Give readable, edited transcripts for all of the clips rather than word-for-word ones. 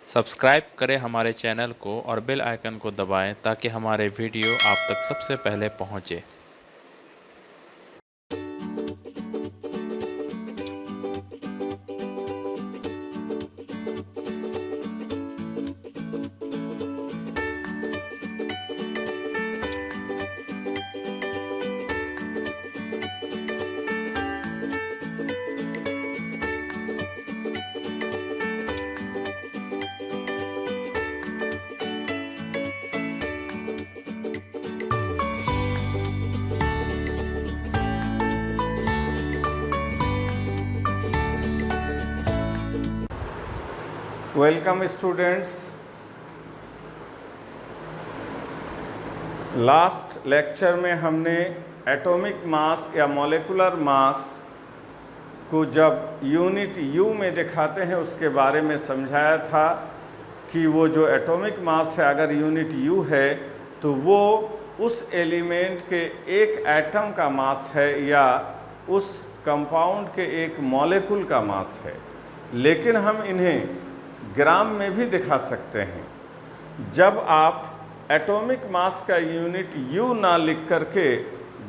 Subscribe करें हमारे channel को और बेल आइकन को दबाएं ताकि हमारे वीडियो आप तक सबसे पहले पहुंचे। Welcome students. लास्ट लेक्चर में हमने एटॉमिक मास या मॉलिक्यूलर मास को जब यूनिट यू में दिखाते हैं उसके बारे में समझाया था कि वो जो एटॉमिक मास है अगर यूनिट यू है तो वो उस एलिमेंट के एक एटम का मास है या उस कंपाउंड के एक मॉलिक्यूल का मास है। लेकिन हम इन्हें ग्राम में भी दिखा सकते हैं। जब आप एटॉमिक मास का यूनिट यू ना लिख करके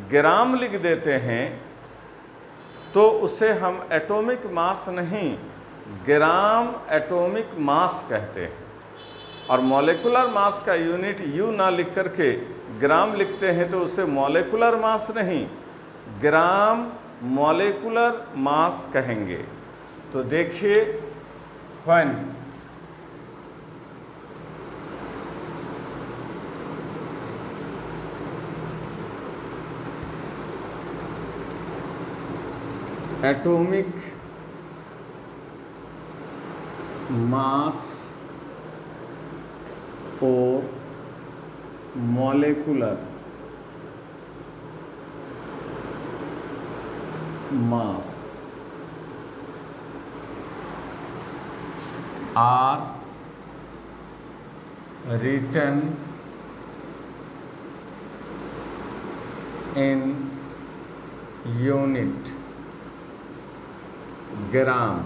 ग्राम लिख देते हैं तो उसे हम एटॉमिक मास नहीं ग्राम एटॉमिक मास कहते हैं। और मॉलिक्यूलर मास का यूनिट यू ना लिख करके ग्राम लिखते हैं तो उसे मॉलिक्यूलर मास नहीं ग्राम मॉलिक्यूलर मास कहेंगे। तो देखिए, व्हेन एटॉमिक मास और molecular mass are written in unit gram,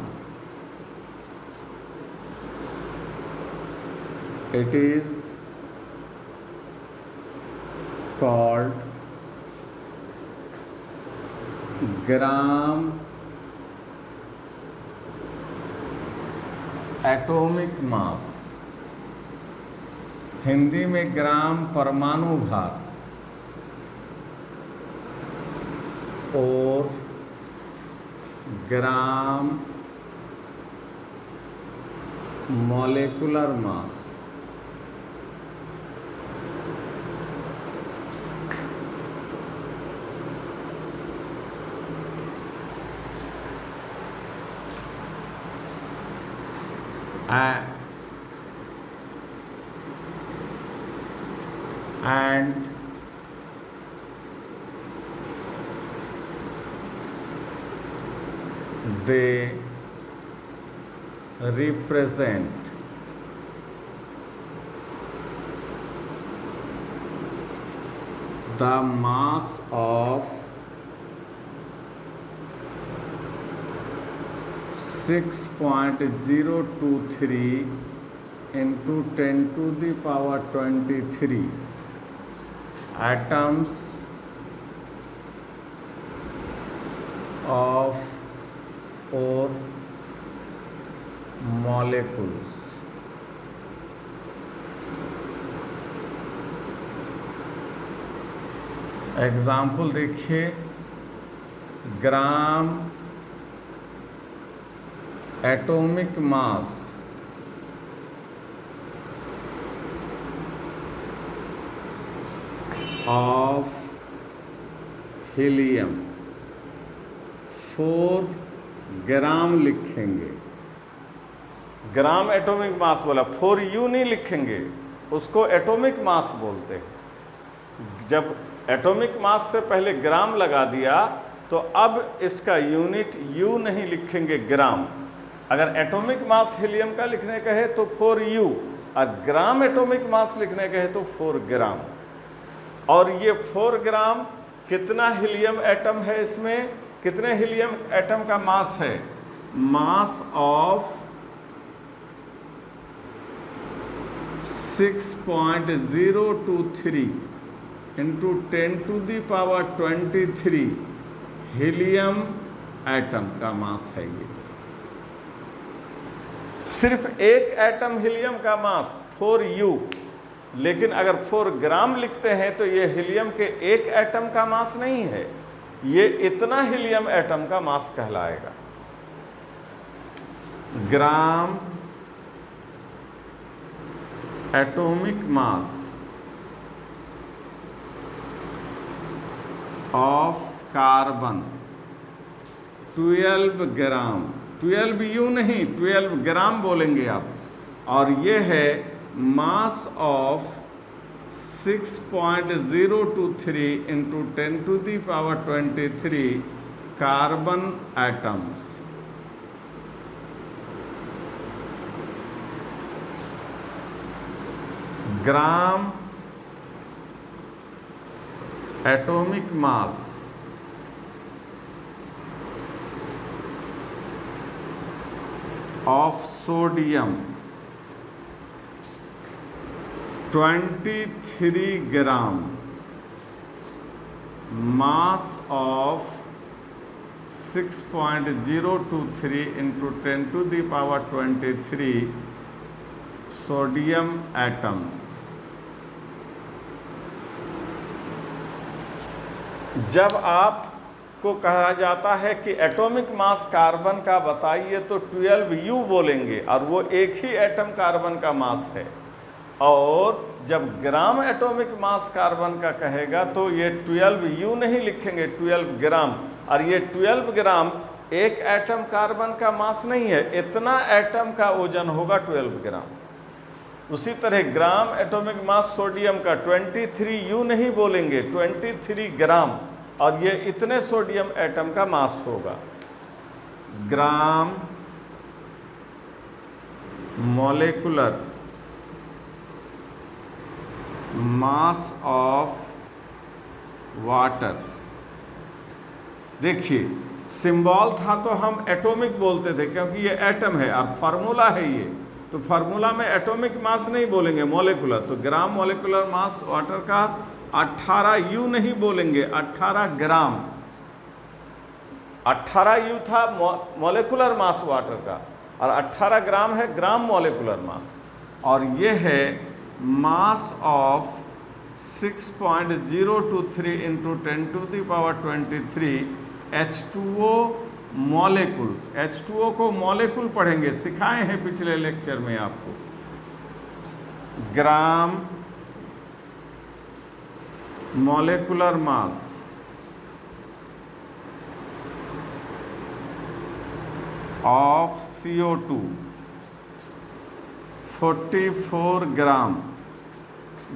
it is called gram atomic mass. Hindi में ग्राम परमाणु भार और gram molecular mass. And they represent the mass of 6.023 into 10 to the power 23 atoms of or molecules। Example देखिए, gram atomic mass of helium 4 gram लिखेंगे। Gram atomic मास बोला, 4U नहीं लिखेंगे, उसको एटॉमिक मास बोलते हैं। जब एटॉमिक मास से पहले ग्राम लगा दिया तो अब इसका यूनिट यू नहीं लिखेंगे ग्राम। अगर एटॉमिक मास हीलियम का लिखने कहे तो 4U और ग्राम एटॉमिक मास लिखने कहे तो 4 ग्राम। और ये 4 ग्राम कितना हीलियम एटम है, इसमें कितने हीलियम एटम का मास है? Mass of 6.023 into 10⁻23 helium atom का मास है ये। सिर्फ एक एटम हीलियम का मास 4U, लेकिन अगर 4 ग्राम लिखते हैं तो ये हीलियम के एक एटम का मास नहीं है, ये इतना हीलियम एटम का मास कहलाएगा। ग्राम atomic mass of carbon 12 gram, 12U नहीं 12 ग्राम बोलेंगे आप, और ये है mass of 6.023 into 10⁻23 carbon atoms. Gram atomic mass of sodium 23 gram, mass of 6.023 into 10⁻23 sodium atoms. जब आपको कहा जाता है कि एटॉमिक मास कार्बन का बताइए तो 12U बोलेंगे, और वो एक ही एटम कार्बन का मास है। और जब ग्राम एटॉमिक मास कार्बन का कहेगा तो ये 12U नहीं लिखेंगे, 12 ग्राम, और ये 12 ग्राम एक एटम कार्बन का मास नहीं है, इतना एटम का वजन होगा 12 ग्राम। उसी तरह ग्राम एटॉमिक मास सोडियम का 23U नहीं बोलेंगे, 23 ग्राम, और ये इतने सोडियम एटम का मास होगा। ग्राम मॉलिक्यूलर मास ऑफ वाटर। देखिए सिंबल था तो हम एटॉमिक बोलते थे क्योंकि ये एटम है, और फार्मूला है ये, तो फार्मूला में एटॉमिक मास नहीं बोलेंगे, मॉलिक्यूलर। तो ग्राम मॉलिक्यूलर मास वाटर का 18U नहीं बोलेंगे, 18 ग्राम। 18U था मॉलिक्यूलर मास वाटर का, और 18 ग्राम है ग्राम मॉलिक्यूलर मास। और ये है mass of 6.023 into 10⁻23 H2O molecules. H2O को मॉलिक्यूल पढ़ेंगे, सिखाए हैं पिछले लेक्चर में आपको। ग्राम मॉलिक्यूलर मास ऑफ CO2 44 ग्राम।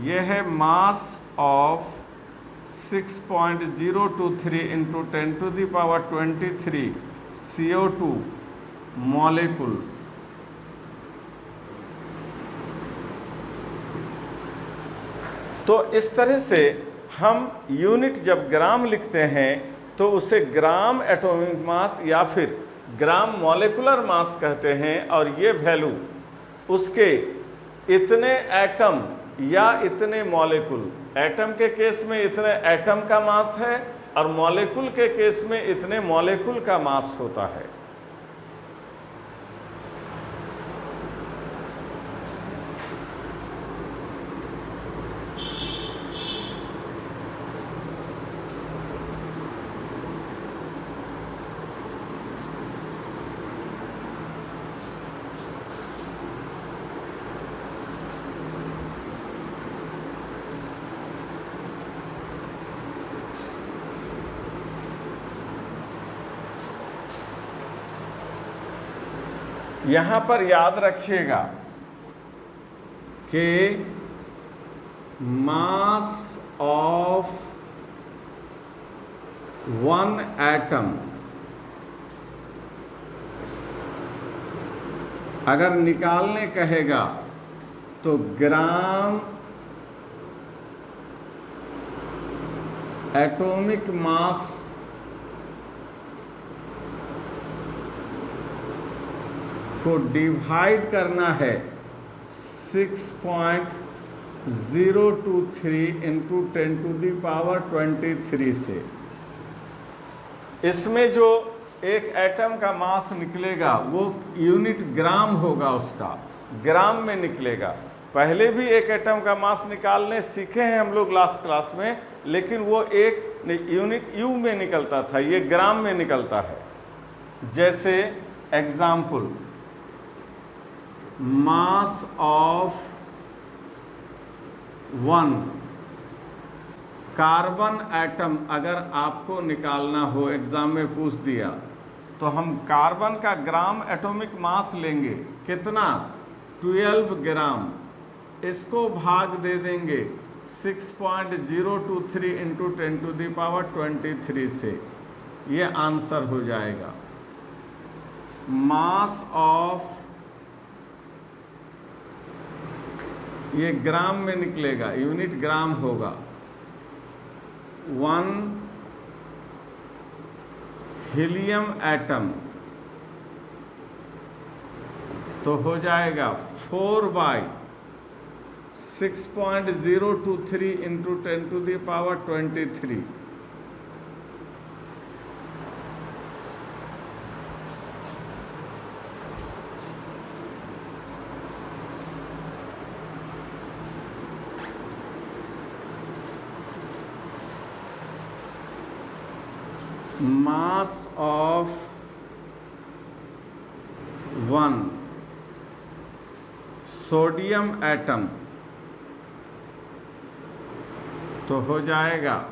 यह है mass of 6.023 into 10⁻23 CO2 molecules. तो इस तरह से हम यूनिट जब ग्राम लिखते हैं तो उसे ग्राम एटॉमिक मास या फिर ग्राम मॉलिक्यूलर मास कहते हैं, और ये वैल्यू उसके इतने एटम या इतने मॉलिक्यूल, एटम के केस में इतने एटम का मास है और मॉलिक्यूल के केस में इतने मॉलिक्यूल का मास होता है। यहाँ पर याद रखिएगा कि मास ऑफ वन एटम अगर निकालने कहेगा तो ग्राम एटॉमिक मास को डिवाइड करना है 6.023 023 इंटू 10⁻23 से। इसमें जो एक एटम का मास निकलेगा वो यूनिट ग्राम होगा, उसका ग्राम में निकलेगा। पहले भी एक एटम का मास निकालने सीखे हैं हम लोग लास्ट क्लास में, लेकिन वो एक यूनिट यू में निकलता था, ये ग्राम में निकलता है। जैसे example, mass of 1 carbon atom अगर आपको निकालना हो, एग्जाम में पूछ दिया, तो हम कार्बन का ग्राम एटॉमिक मास लेंगे, कितना 12 ग्राम, इसको भाग दे देंगे 6.023 इंटू 10⁻23 से, ये आंसर हो जाएगा। मास ऑफ, ये ग्राम में निकलेगा, यूनिट ग्राम होगा, 1 हीलियम एटम, तो हो जाएगा 4/6.023 into 10⁻23। Mass of 1 sodium atom, तो हो जाएगा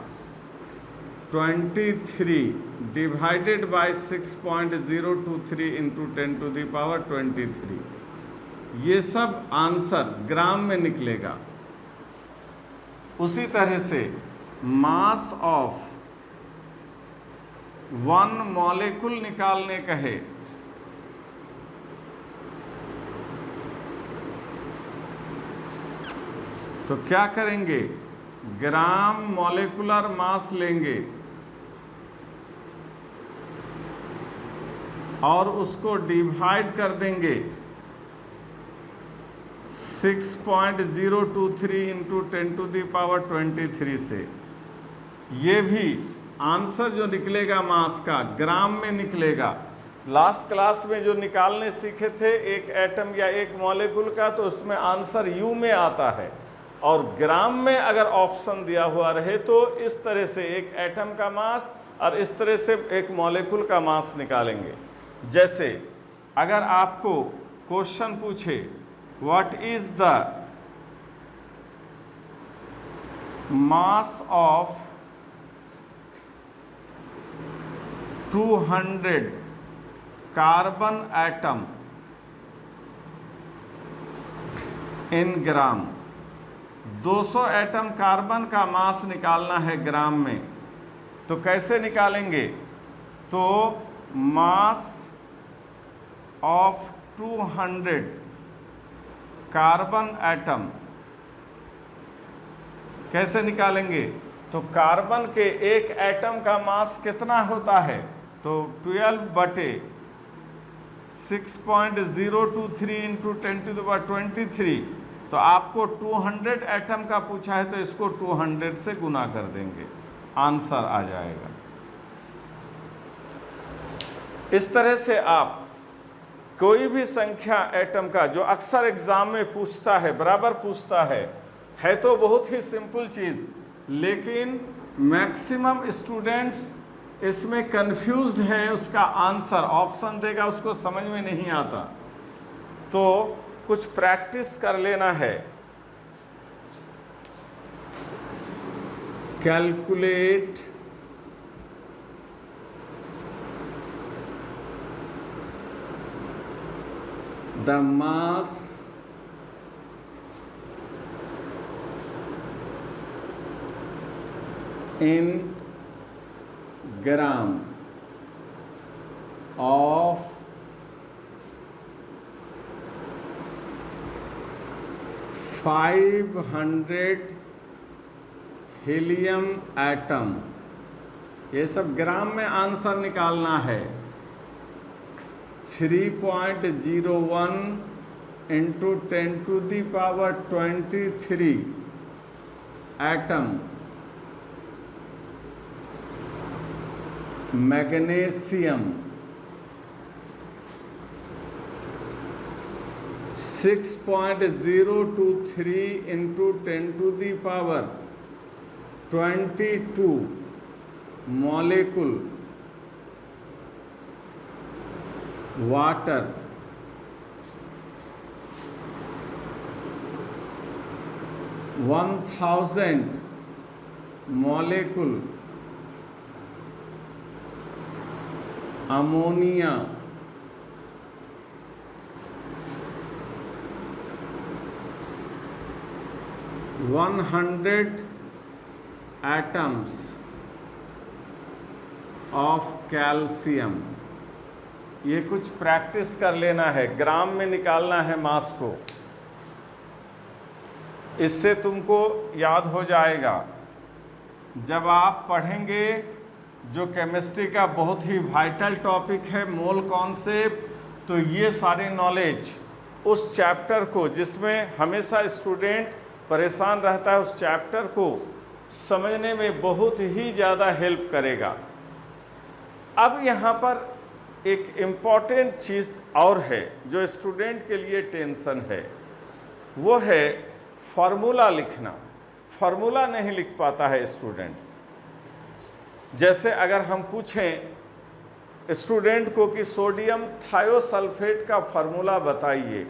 23 डिवाइडेड बाय 6.023 इंटू 10⁻23। ये सब आंसर ग्राम में निकलेगा। उसी तरह से मास ऑफ 1 मॉलिक्यूल निकालने कहे, तो क्या करेंगे, ग्राम मॉलिक्यूलर मास लेंगे और उसको डिवाइड कर देंगे 6.023 इंटू 10⁻23 से। ये भी आंसर जो निकलेगा मास का ग्राम में निकलेगा। लास्ट क्लास में जो निकालने सीखे थे एक एटम या एक मॉलिक्यूल का, तो उसमें आंसर यू में आता है, और ग्राम में अगर ऑप्शन दिया हुआ रहे तो इस तरह से एक एटम का मास और इस तरह से एक मॉलिक्यूल का मास निकालेंगे। जैसे अगर आपको क्वेश्चन पूछे what is the mass of 200 carbon atom in gram, 200 atom carbon का मास निकालना है ग्राम में, तो कैसे निकालेंगे, तो मास ऑफ 200 कार्बन एटम कैसे निकालेंगे, तो कार्बन के एक एटम का मास कितना होता है, तो 12/6.023 इंटू 10⁻23। तो आपको 200 एटम का पूछा है तो इसको 200 से गुना कर देंगे, आंसर आ जाएगा। इस तरह से आप कोई भी संख्या एटम का जो अक्सर एग्जाम में पूछता है, बराबर पूछता है तो बहुत ही सिंपल चीज़, लेकिन मैक्सिमम स्टूडेंट्स इसमें कंफ्यूज्ड है, उसका आंसर ऑप्शन देगा उसको समझ में नहीं आता, तो कुछ प्रैक्टिस कर लेना है। Calculate the mass in gram of 500 helium atom, ये सब ग्राम में आंसर निकालना है। 3.01 into 10⁻23 atom magnesium, 6.023 into 10⁻22 molecule water, 1000 molecule ammonia, 100 atoms of calcium. ये कुछ प्रैक्टिस कर लेना है, ग्राम में निकालना है मास को, इससे तुमको याद हो जाएगा। जब आप पढ़ेंगे जो केमिस्ट्री का बहुत ही वाइटल टॉपिक है मोल कॉन्सेप्ट, तो ये सारे नॉलेज उस चैप्टर को, जिसमें हमेशा स्टूडेंट परेशान रहता है, उस चैप्टर को समझने में बहुत ही ज़्यादा हेल्प करेगा। अब यहाँ पर एक इम्पॉर्टेंट चीज़ और है जो स्टूडेंट के लिए टेंशन है, वो है फार्मूला लिखना। फार्मूला नहीं लिख पाता है स्टूडेंट्स। जैसे अगर हम पूछें स्टूडेंट को कि सोडियम थायोसल्फेट का फार्मूला बताइए,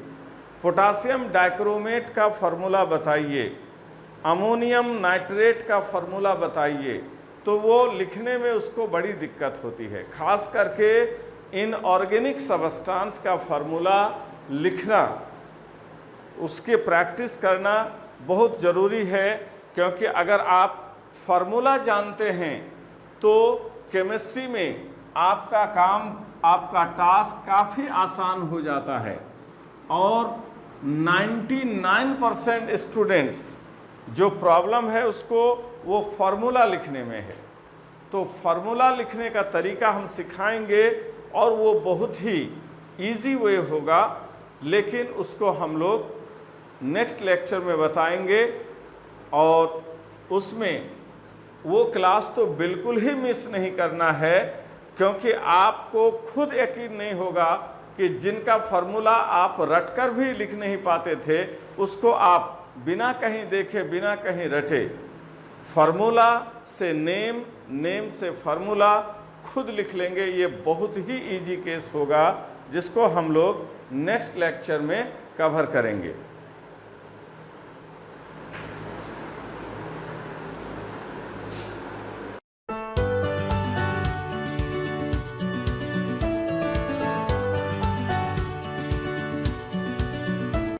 पोटासियम डाइक्रोमेट का फार्मूला बताइए, अमोनियम नाइट्रेट का फार्मूला बताइए, तो वो लिखने में उसको बड़ी दिक्कत होती है। खास करके इनऑर्गेनिक सब्सटेंस का फार्मूला लिखना, उसके प्रैक्टिस करना बहुत ज़रूरी है, क्योंकि अगर आप फार्मूला जानते हैं तो केमिस्ट्री में आपका काम, आपका टास्क काफ़ी आसान हो जाता है। और 99% स्टूडेंट्स जो प्रॉब्लम है उसको वो फार्मूला लिखने में है। तो फार्मूला लिखने का तरीका हम सिखाएंगे और वो बहुत ही इजी वे होगा, लेकिन उसको हम लोग नेक्स्ट लेक्चर में बताएंगे। और उसमें वो क्लास तो बिल्कुल ही मिस नहीं करना है, क्योंकि आपको खुद यकीन नहीं होगा कि जिनका फार्मूला आप रटकर भी लिख नहीं पाते थे, उसको आप बिना कहीं देखे, बिना कहीं रटे, फार्मूला से नेम, नेम से फार्मूला खुद लिख लेंगे। ये बहुत ही इजी केस होगा, जिसको हम लोग नेक्स्ट लेक्चर में कवर करेंगे।